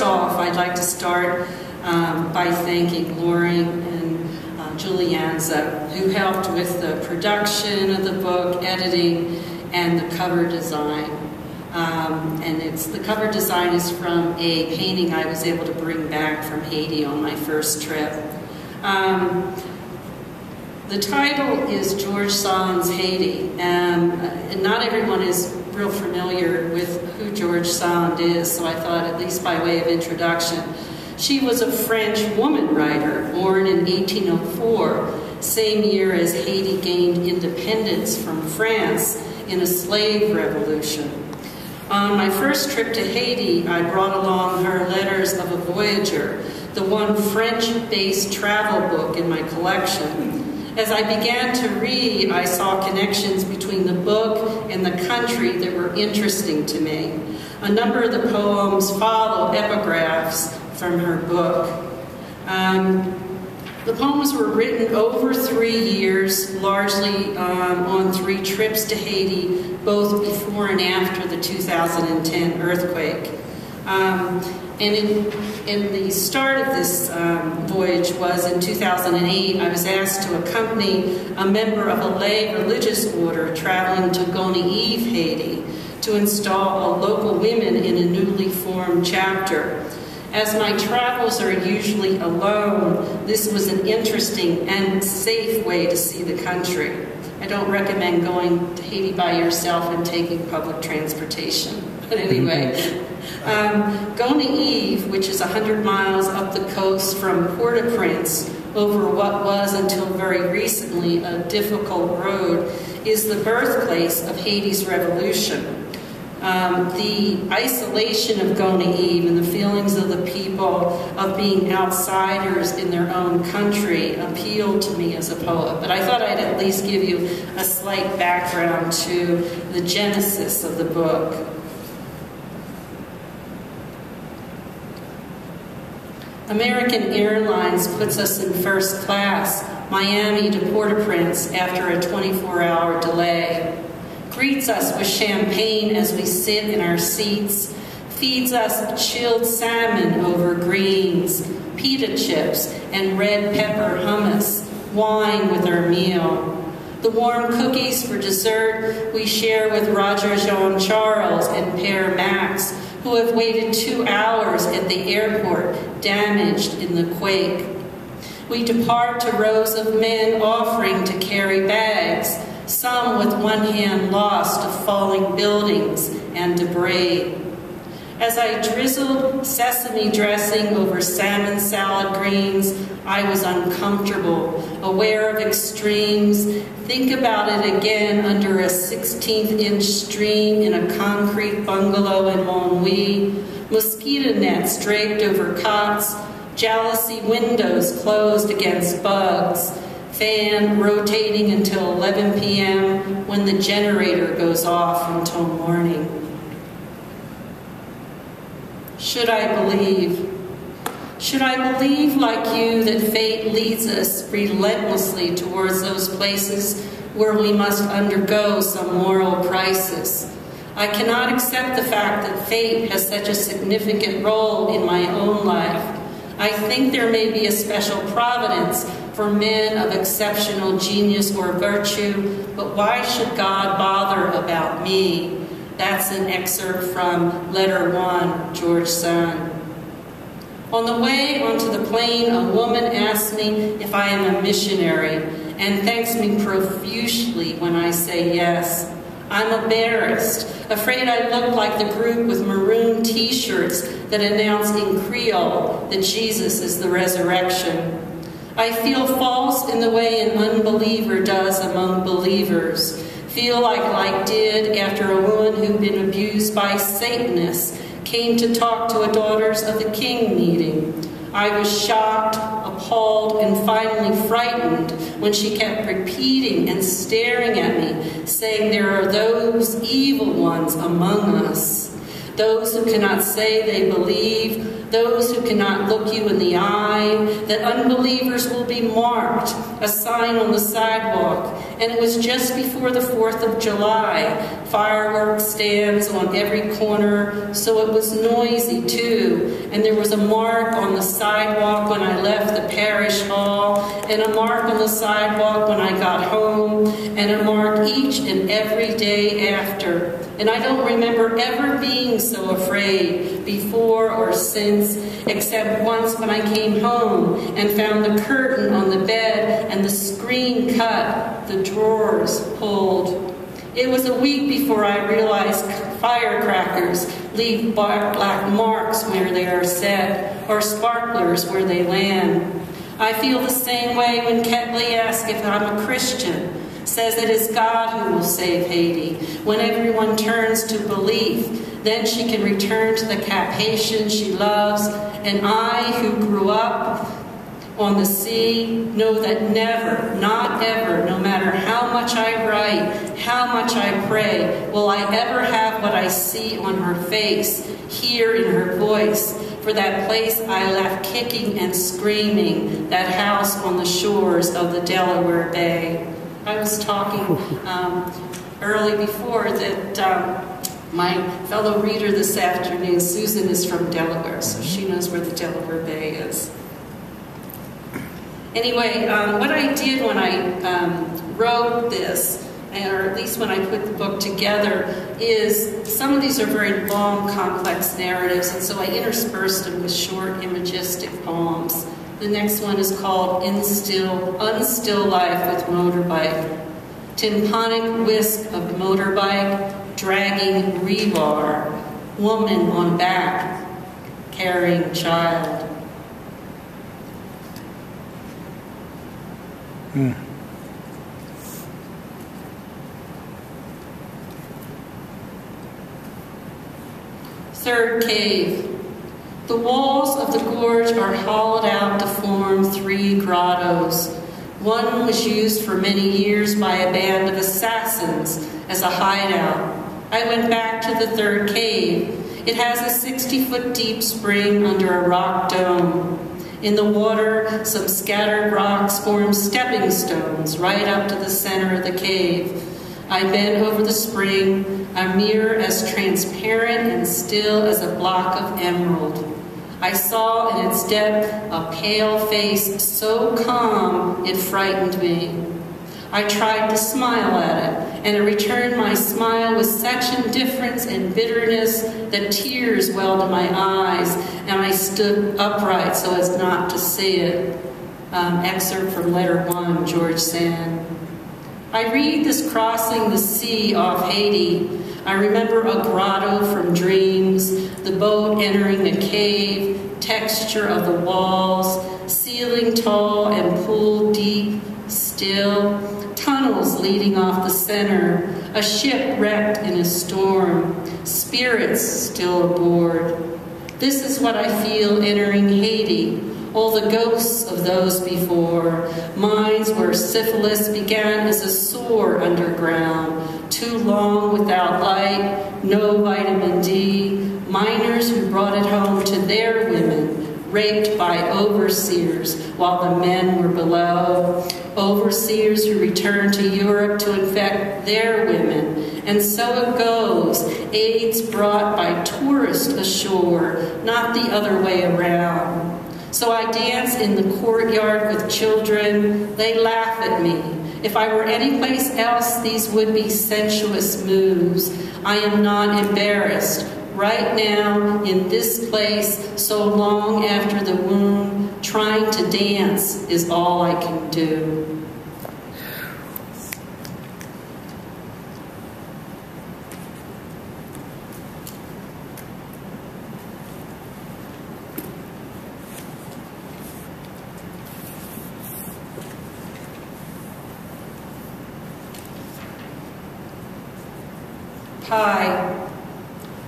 off, I'd like to start by thanking Lori and Julianza, who helped with the production of the book, editing, and the cover design. And the cover design is from a painting I was able to bring back from Haiti on my first trip. The title is George Sands Haiti, and not everyone is real familiar with who George Sand is, so I thought, at least by way of introduction, she was a French woman writer born in 1804, same year as Haiti gained independence from France in a slave revolution. On my first trip to Haiti, I brought along her Letters of a Voyager, the one French-based travel book in my collection. As I began to read, I saw connections between the book and the country that were interesting to me. A number of the poems follow epigraphs from her book. The poems were written over 3 years, largely on 3 trips to Haiti, both before and after the 2010 earthquake. And in the start of this voyage was in 2008, I was asked to accompany a member of a lay religious order traveling to Gonaive, Haiti, to install local women in a newly formed chapter. As my travels are usually alone, this was an interesting and safe way to see the country. I don't recommend going to Haiti by yourself and taking public transportation. But anyway, Gonaive, which is 100 miles up the coast from Port-au-Prince over what was until very recently a difficult road, is the birthplace of Haiti's revolution. The isolation of Gonaive and the feelings of the people of being outsiders in their own country appealed to me as a poet. But I thought I'd at least give you a slight background to the genesis of the book. American Airlines puts us in first class, Miami to Port-au-Prince, after a 24-hour delay. Greets us with champagne as we sit in our seats, feeds us chilled salmon over greens, pita chips, and red pepper hummus, wine with our meal. The warm cookies for dessert we share with Roger Jean Charles and Père Max, who have waited 2 hours at the airport, damaged in the quake. We depart to rows of men offering to carry bags, some with one hand lost to falling buildings and debris. As I drizzled sesame dressing over salmon salad greens, I was uncomfortable, aware of extremes. Think about it again under a 16th-inch stream in a concrete bungalow in Montlouis, mosquito nets draped over cots, jealousy windows closed against bugs, fan rotating until 11 p.m. when the generator goes off until morning. Should I believe? Should I believe, like you, that fate leads us relentlessly towards those places where we must undergo some moral crisis? I cannot accept the fact that fate has such a significant role in my own life. I think there may be a special providence for men of exceptional genius or virtue, but why should God bother about me? That's an excerpt from Letter 1, George Sand. On the way onto the plane, a woman asked me if I am a missionary and thanks me profusely when I say yes. I'm embarrassed, afraid I look like the group with maroon t-shirts that announce in Creole that Jesus is the resurrection. I feel false in the way an unbeliever does among believers. Feel like I did after a woman who'd been abused by Satanists came to talk to a Daughters of the King meeting. I was shocked, appalled, and finally frightened when she kept repeating and staring at me, saying there are those evil ones among us. those who cannot say they believe, those who cannot look you in the eye, that unbelievers will be marked, a sign on the sidewalk. And it was just before the 4th of July. Fireworks stands on every corner, so it was noisy too. And there was a mark on the sidewalk when I left the parish hall, and a mark on the sidewalk when I got home, and a mark each and every day after. And I don't remember ever being so afraid before or since, except once when I came home and found the curtain on the bed and the screen cut, the drawers pulled. It was a week before I realized firecrackers leave black marks where they are set, or sparklers where they land. I feel the same way when Ketley asks if I'm a Christian, says it is God who will save Haiti. When everyone turns to belief, then she can return to the Cap-Haitian she loves, and I, who grew up on the sea, know that never, not ever, no matter how much I write, how much I pray, will I ever have what I see on her face, hear in her voice, for that place I left kicking and screaming, that house on the shores of the Delaware Bay. I was talking early before that my fellow reader this afternoon, Susan, is from Delaware, so she knows where the Delaware Bay is. Anyway, what I did when I wrote this, or at least when I put the book together, is some of these are very long, complex narratives, and so I interspersed them with short, imagistic poems. The next one is called Unstill Life with Motorbike. Tympanic whisk of motorbike, dragging rebar, woman on back, carrying child. Third cave. The walls of the gorge are hollowed out to form 3 grottos. One was used for many years by a band of assassins as a hideout. I went back to the third cave. It has a 60-foot deep spring under a rock dome. In the water, some scattered rocks form stepping stones right up to the center of the cave. I bent over the spring, a mirror as transparent and still as a block of emerald. I saw in its depth a pale face so calm it frightened me. I tried to smile at it, and it returned my smile with such indifference and bitterness that tears welled to my eyes, and I stood upright so as not to see it. Excerpt from Letter 1, George Sands. I read this crossing the sea off Haiti. I remember a grotto from dreams, the boat entering a cave, texture of the walls, ceiling tall and pool deep, still, tunnels leading off the center, a ship wrecked in a storm, spirits still aboard. This is what I feel entering Haiti, all the ghosts of those before, mines where syphilis began as a sore underground, too long without light, no vitamin D, miners who brought it home to their women, raped by overseers while the men were below, overseers who returned to Europe to infect their women. And so it goes, AIDS brought by tourists ashore, not the other way around. So I dance in the courtyard with children. They laugh at me. If I were anyplace else, these would be sensuous moves. I am not embarrassed. Right now, in this place, so long after the wound, trying to dance is all I can do. Pie.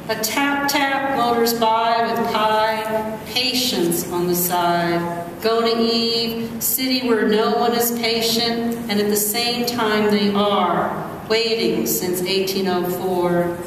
A tap-tap motors by with pie, patience on the side. Gona Eve, city where no one is patient, and at the same time they are, waiting since 1804.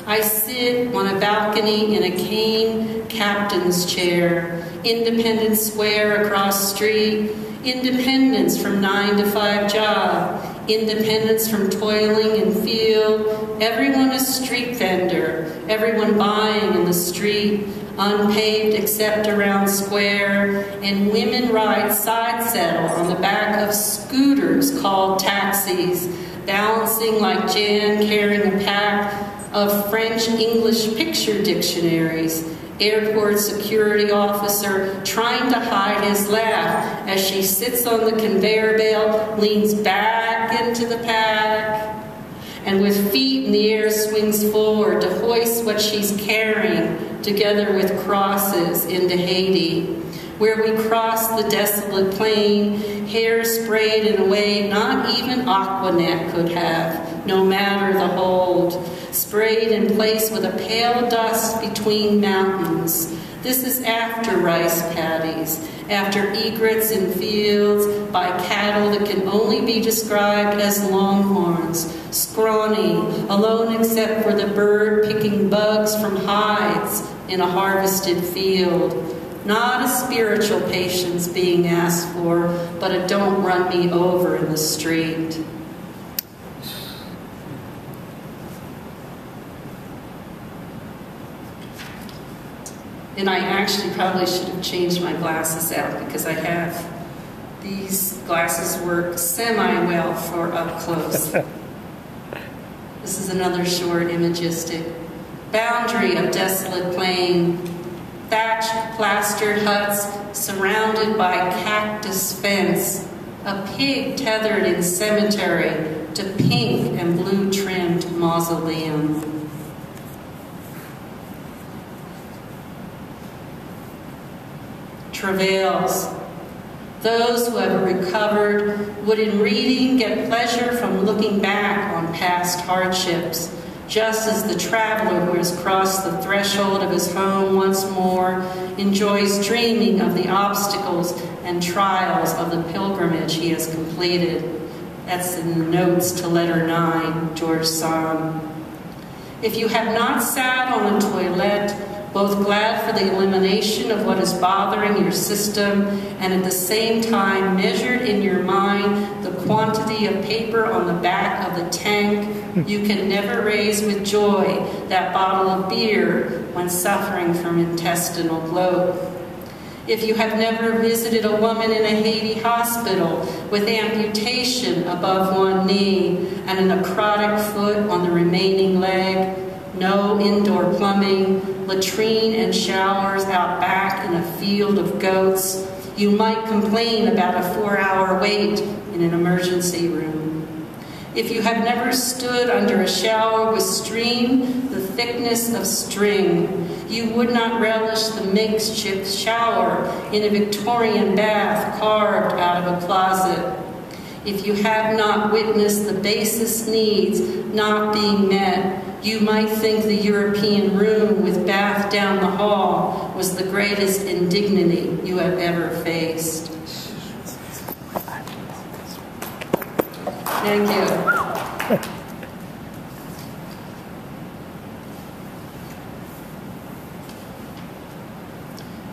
I sit on a balcony in a cane captain's chair. Independence Square across street. Independence from 9 to 5 job. Independence from toiling in field. Everyone a street vendor. Everyone buying in the street. Unpaved except around square. And women ride side saddle on the back of scooters called taxis. Balancing like Jan carrying a pack of French-English picture dictionaries. Airport security officer trying to hide his laugh as she sits on the conveyor belt, leans back into the pack, and with feet in the air swings forward to hoist what she's carrying together with crosses into Haiti, where we cross the desolate plain, hair sprayed in a way not even Aquanet could have, no matter the hold, sprayed in place with a pale dust between mountains. This is after rice paddies, after egrets in fields by cattle that can only be described as longhorns, scrawny, alone except for the bird picking bugs from hides in a harvested field. Not a spiritual patience being asked for, but a don't run me over in the street. And I actually probably should have changed my glasses out because I have, these glasses work semi-well for up close. This is another short imagistic. Boundary of desolate plain. Thatched, plastered huts surrounded by cactus fence. A pig tethered in cemetery to pink and blue trimmed mausoleum. Travails. Those who have recovered would in reading get pleasure from looking back on past hardships, just as the traveler who has crossed the threshold of his home once more enjoys dreaming of the obstacles and trials of the pilgrimage he has completed. That's in the notes to letter 9, George Sands. If you have not sat on a toilet, both glad for the elimination of what is bothering your system and at the same time measured in your mind the quantity of paper on the back of the tank, you can never raise with joy that bottle of beer when suffering from intestinal bloat. If you have never visited a woman in a Haiti hospital with amputation above one knee and a necrotic foot on the remaining leg, no indoor plumbing, latrine and showers out back in a field of goats, you might complain about a 4-hour wait in an emergency room. If you have never stood under a shower with stream the thickness of string, you would not relish the makeshift shower in a Victorian bath carved out of a closet. If you have not witnessed the basest needs not being met, you might think the European room with bath down the hall was the greatest indignity you have ever faced. Thank you.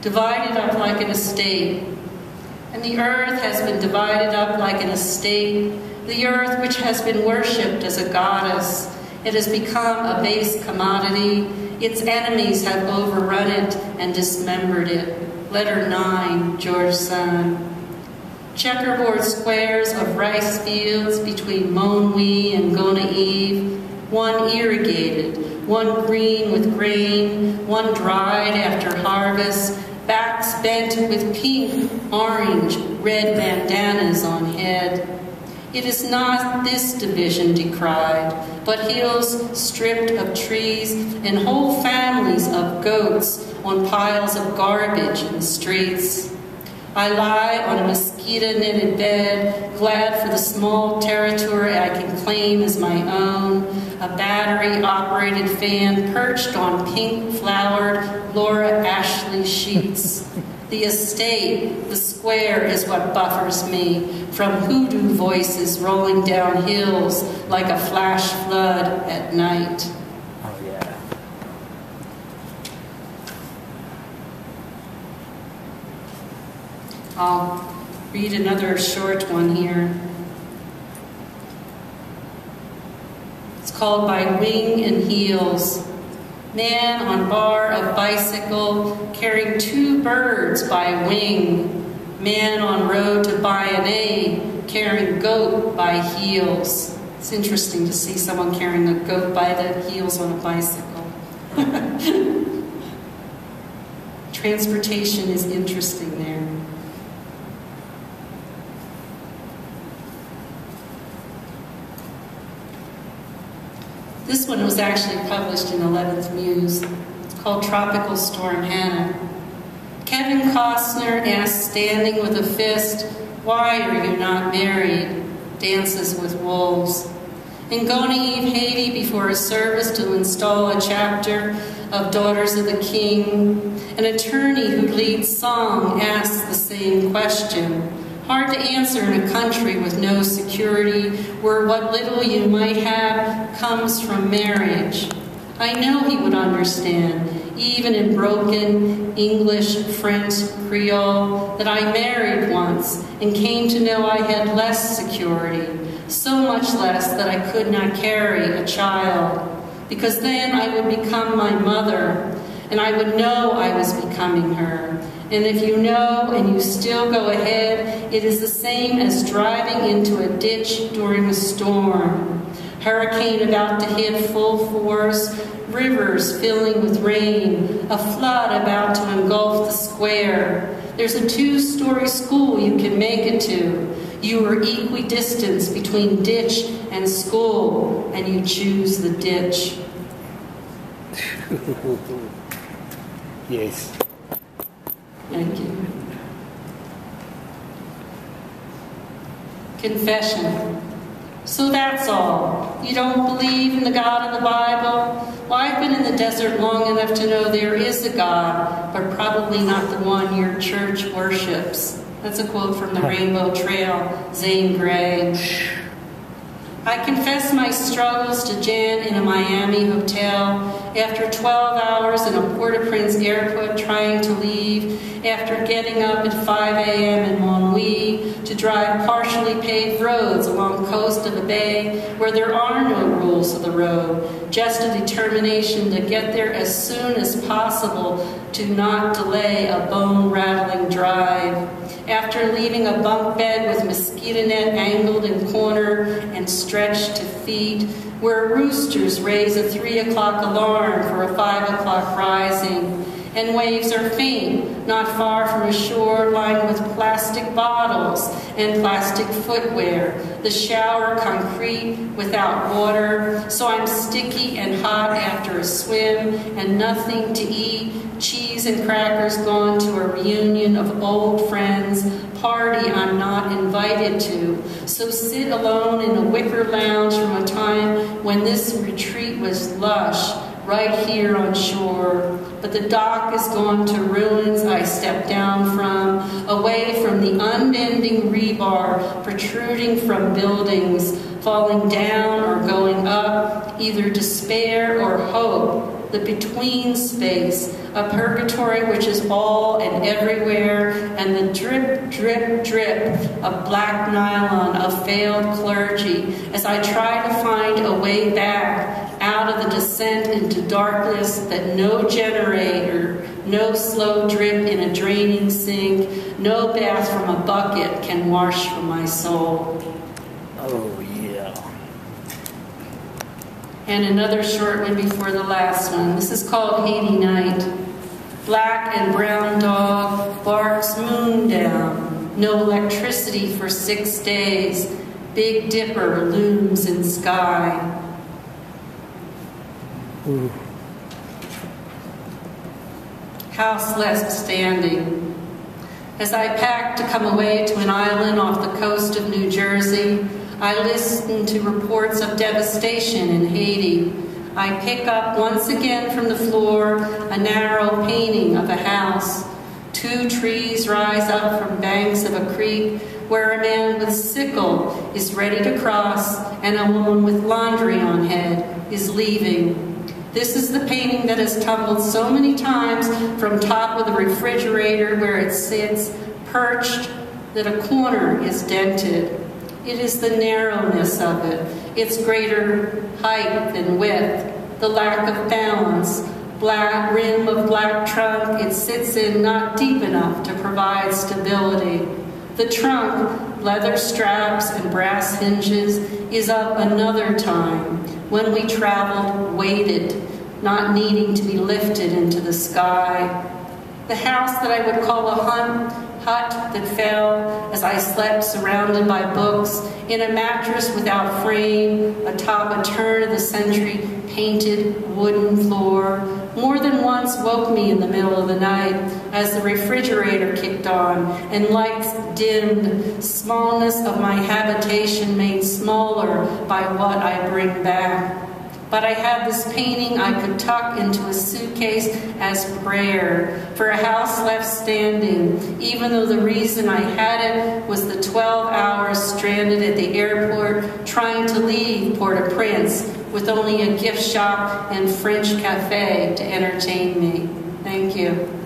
Divided up like an estate. And the earth has been divided up like an estate, the earth which has been worshipped as a goddess. It has become a base commodity. Its enemies have overrun it and dismembered it. Letter 9, George Sands. Checkerboard squares of rice fields between Monwy and Gonaïve, one irrigated, one green with grain, one dried after harvest, backs bent with pink, orange, red bandanas on head. It is not this division decried, but hills stripped of trees and whole families of goats on piles of garbage in the streets. I lie on a mosquito-knitted bed, glad for the small territory I can claim as my own, a battery-operated fan perched on pink-flowered Laura Ashley sheets. The estate, the square, is what buffers me from hoodoo voices rolling down hills like a flash flood at night. Oh, yeah. I'll read another short one here. It's called By Wing and Heels. Man on bar of bicycle carrying 2 birds by wing. Man on road to buy an egg carrying goat by heels. It's interesting to see someone carrying a goat by the heels on a bicycle. Transportation is interesting there. This one was actually published in 11th Muse. It's called Tropical Storm Hannah. Kevin Costner asks, standing with a fist, "Why are you not married?" Dances with wolves. In Carnegie Haiti, before a service to install a chapter of Daughters of the King, an attorney who leads song asks the same question. Hard to answer in a country with no security, where what little you might have comes from marriage. I know he would understand, even in broken English, French, Creole, that I married once and came to know I had less security, so much less that I could not carry a child, because then I would become my mother, and I would know I was becoming her. And if you know and you still go ahead, it is the same as driving into a ditch during a storm. Hurricane about to hit full force, rivers filling with rain, a flood about to engulf the square. There's a 2-story school you can make it to. You are equidistant between ditch and school, and you choose the ditch. Yes. Thank you. Confession. So that's all. You don't believe in the God of the Bible? Well, I've been in the desert long enough to know there is a God, but probably not the one your church worships. That's a quote from the Rainbow Trail, Zane Grey. I confess my struggles to Jan in a Miami hotel after 12 hours in a Port-au-Prince airport trying to leave, after getting up at 5 a.m. in Monouilly to drive partially paved roads along the coast of a bay where there are no rules of the road, just a determination to get there as soon as possible to not delay a bone-rattling drive. After leaving a bunk bed with mosquito net angled in corner and stretched to feet, where roosters raise a 3 o'clock alarm for a 5 o'clock rising, and waves are faint, not far from a shore lined with plastic bottles and plastic footwear, the shower concrete without water, so I'm sticky and hot after a swim, and nothing to eat, cheese and crackers gone to a reunion of old friends, party I'm not invited to, so sit alone in a wicker lounge from a time when this retreat was lush, right here on shore. But the dock is gone to ruins I stepped down from, away from the unbending rebar protruding from buildings, falling down or going up, either despair or hope, the between space, a purgatory which is all and everywhere, and the drip, drip, drip of black nylon of failed clergy as I try to find a way back out of the descent into darkness that no generator, no slow drip in a draining sink, no bath from a bucket can wash from my soul. Oh, yeah. And another short one before the last one. This is called Haiti Night. Black and brown dog barks moon down. No electricity for 6 days. Big Dipper looms in sky. Ooh. House left standing. As I packed to come away to an island off the coast of New Jersey, I listened to reports of devastation in Haiti. I pick up once again from the floor a narrow painting of a house. 2 trees rise up from banks of a creek where a man with sickle is ready to cross and a woman with laundry on head is leaving. This is the painting that has tumbled so many times from top of the refrigerator where it sits, perched, that a corner is dented. It is the narrowness of it, its greater height than width, the lack of balance, black rim of black trunk it sits in not deep enough to provide stability. The trunk, leather straps and brass hinges, is of another time, when we traveled weighted, not needing to be lifted into the sky. The house that I would call a hut that fell as I slept surrounded by books, in a mattress without frame, atop a turn-of-the-century painted wooden floor, more than once woke me in the middle of the night as the refrigerator kicked on and lights dimmed, smallness of my habitation made smaller by what I bring back. But I had this painting I could tuck into a suitcase as prayer for a house left standing, even though the reason I had it was the 12 hours stranded at the airport trying to leave Port-au-Prince with only a gift shop and French cafe to entertain me. Thank you.